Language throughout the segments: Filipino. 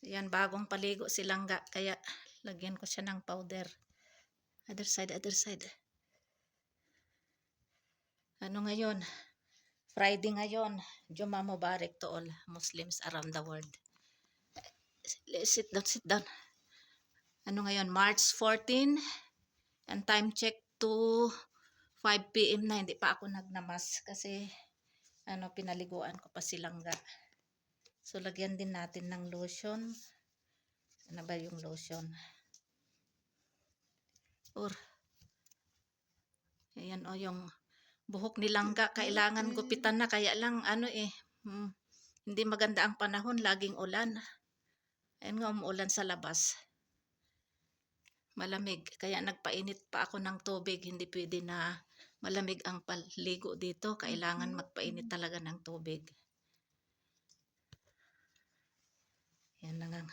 Ayan, bagong paligo si Langga, kaya lagyan ko siya ng powder. Other side, other side. Ano ngayon? Friday ngayon. Juma Mubarak to all Muslims around the world. Sit down, sit down. Ano ngayon? March 14. And time check to 5 p.m. na. Hindi pa ako nagnamas kasi pinaliguan ko pa si Langga. So, lagyan din natin ng lotion. Ano ba yung lotion? Ayan o, yung buhok ni Langga. Kailangan gupitan na. Kaya lang, hindi maganda ang panahon. Laging ulan. Ayan nga, umuulan sa labas. Malamig. Kaya nagpainit pa ako ng tubig. Hindi pwede na malamig ang paligo dito. Kailangan magpainit talaga ng tubig. Yan lang ang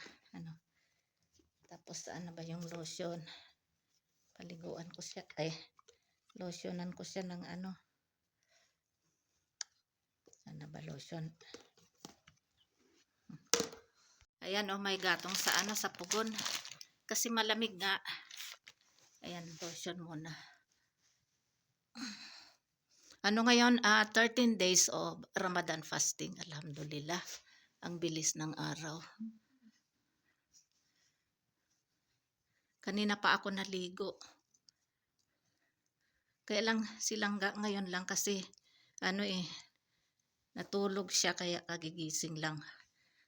Tapos ano ba yung lotion? Paliguan ko siya. Lotionan ko siya ng ano ba lotion? Ayan may gatong sa sa pugon. Kasi malamig nga. Ayan, lotion muna. Ngayon, 13 days of Ramadan fasting. Alhamdulillah. Ang bilis ng araw. Kanina pa ako naligo. Kaya lang silang ngayon lang kasi natulog siya kaya kagigising lang.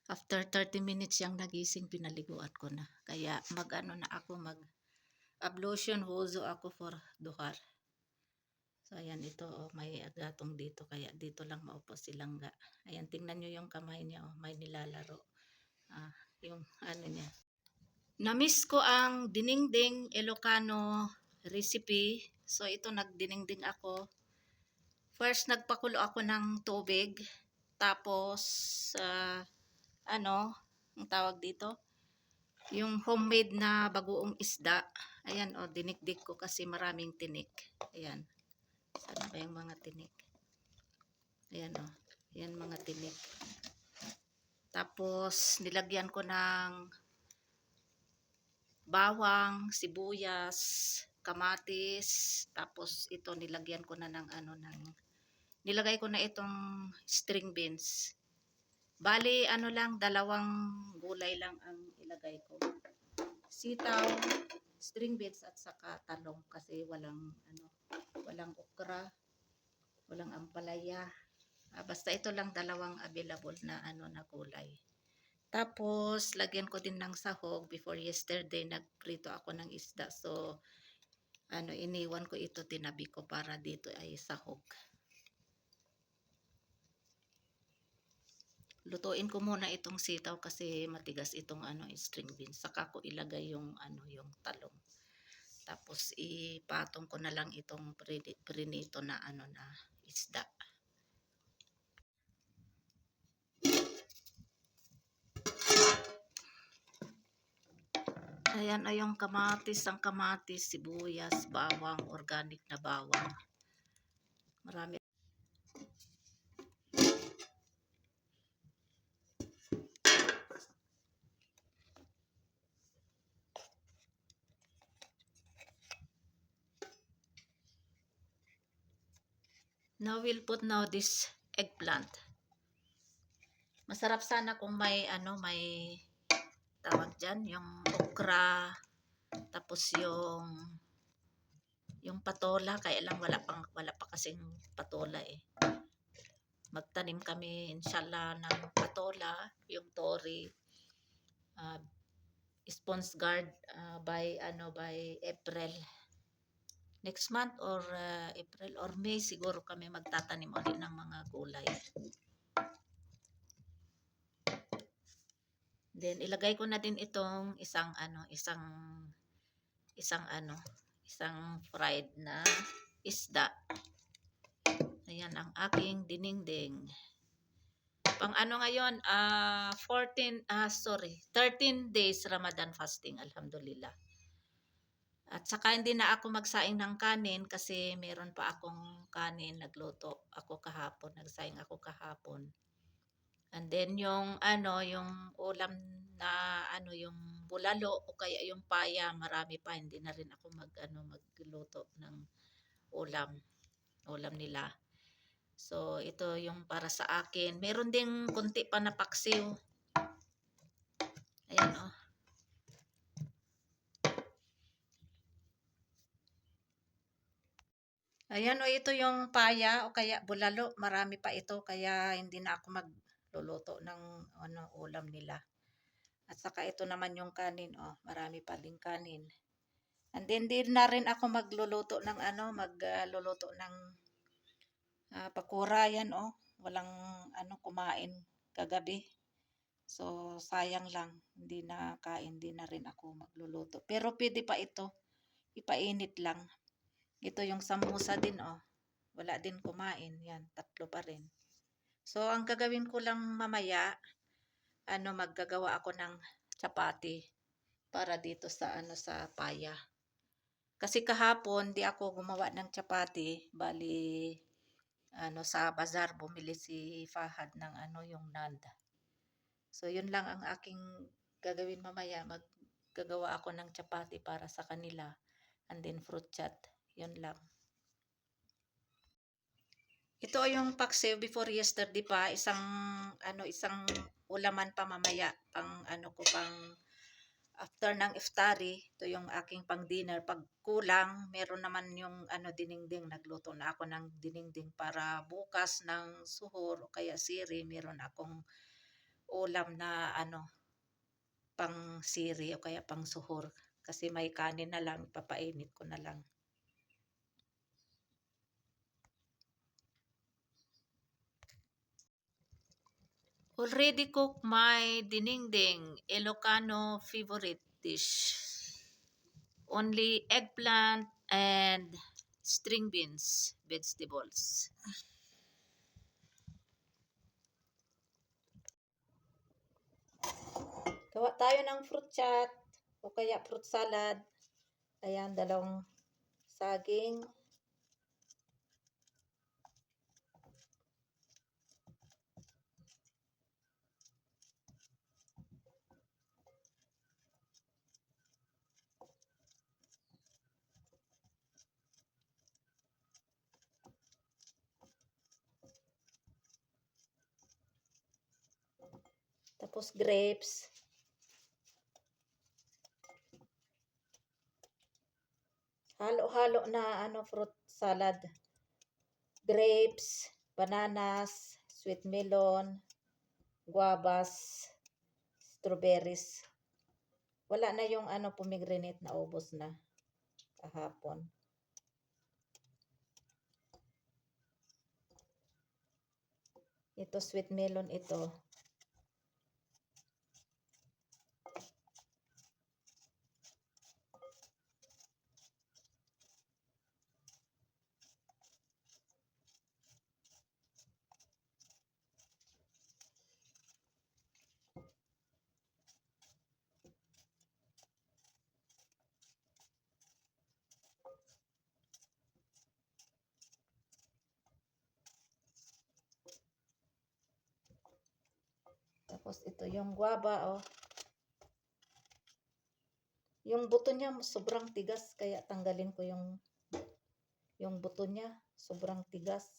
After 30 minutes siyang nagising, pinaliguan ko na. Kaya mag-ablution, wuzu ako for duhar. So ayan, ito may agatong dito kaya dito lang maupo si Langga. Ayan, tingnan nyo yung kamay niya, may nilalaro. Yung niya. Namiss ko ang dinengdeng Ilocano recipe. So ito, nagdinengdeng ako. First, nagpakulo ako ng tubig. Tapos, ang tawag dito? Yung homemade na bagoong isda. Ayan, dinikdik ko kasi maraming tinik. Ayan. Sana ba yung mga tinik? Ayan, ayan mga tinik. Tapos, nilagyan ko ng bawang, sibuyas, kamatis. Tapos, ito nilagyan ko na ng nilagay ko na itong string beans. Bali, lang, 2 gulay lang ang ilagay ko. Sitaw, string beans at saka talong kasi walang okra, walang ampalaya. Basta ito lang 2 available na na gulay. Tapos, lagyan ko din ng sahog. Before yesterday, nagprito ako ng isda. So, iniwan ko ito, tinabi ko para dito ay sahog. Lutuin ko muna itong sitaw kasi matigas itong string beans. Saka ko ilagay yung yung talong. Tapos ipatong ko na lang itong prinito na na isda. Ayan ay yung kamatis, sibuyas, bawang, organic na bawang. Marami. Now we'll put this eggplant. Masarap sana kung may may tawag dyan, yung okra, tapos yung patola, kaya lang wala pa kasing patola Magtanim kami inshallah ng patola, yung tori, sponge guard by April. Next month or April or May siguro kami magtatanim ulit ng mga gulay. Then ilagay ko na din itong isang fried na isda. Ayan ang aking dinengdeng. Pang ngayon, 13 days Ramadan fasting, alhamdulillah. At saka hindi na ako magsaing ng kanin kasi meron pa akong kanin, nagluto ako kahapon, nagsaing ako kahapon. And then yung yung ulam na ano yung bulalo o kaya yung paya, marami pa hindi na rin ako magluto ng ulam, ulam nila. So ito yung para sa akin. Meron ding konti pa na paksiw. Ayan oh. Ayan o, ito yung paya o kaya bulalo. Marami pa ito kaya hindi na ako magluluto ng ulam nila. At saka ito naman yung kanin. Oh, marami pa ding kanin. And then din na rin ako magluluto ng magluluto ng pakura yan oh. Walang kumain kagabi. So sayang lang, hindi na kain, hindi na rin ako magluluto. Pero pwede pa ito. Ipainit lang. Ito yung samosa din oh. Wala din kumain. Yan, 3 pa rin. So ang gagawin ko lang mamaya, maggagawa ako ng chapati para dito sa sa paya. Kasi kahapon di ako gumawa ng chapati, bali sa bazar bumili si Fahad ng yung naan. So yun lang ang aking gagawin mamaya, maggagawa ako ng chapati para sa kanila and then fruit chat. Yun lang. Ito ay yung paksiw before yesterday pa, isang ulaman pa mamaya pang pang after ng iftari. Ito yung aking pang dinner. Pag kulang, meron naman yung dinengdeng, nagluto na ako ng dinengdeng para bukas ng suhor o kaya siri, meron akong ulam na pang siri o kaya pang suhor kasi may kanin na lang, papainit ko na lang. Already cooked my dinengdeng, Ilocano favorite dish. Only eggplant and string beans, vegetables. Gawa tayo ng fruit chat o kaya fruit salad. Ayan, 2 saging. Tapos grapes. Halo-halo na fruit salad. Grapes, bananas, sweet melon, guavas, strawberries. Wala na yung pomegranate na ubos na kahapon. Ito sweet melon ito. Tapos ito yung guava oh. Yung buto niya sobrang tigas kaya tanggalin ko yung buto niya, sobrang tigas.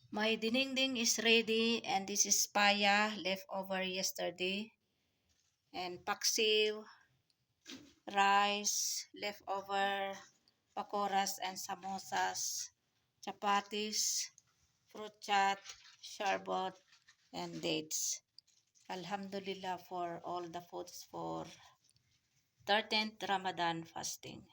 My dinengdeng is ready and this is paya leftover yesterday. And paksiw, rice, leftover pakoras and samosas, chapatis, fruit chat, sherbet, and dates. Alhamdulillah for all the foods for 13th Ramadan fasting.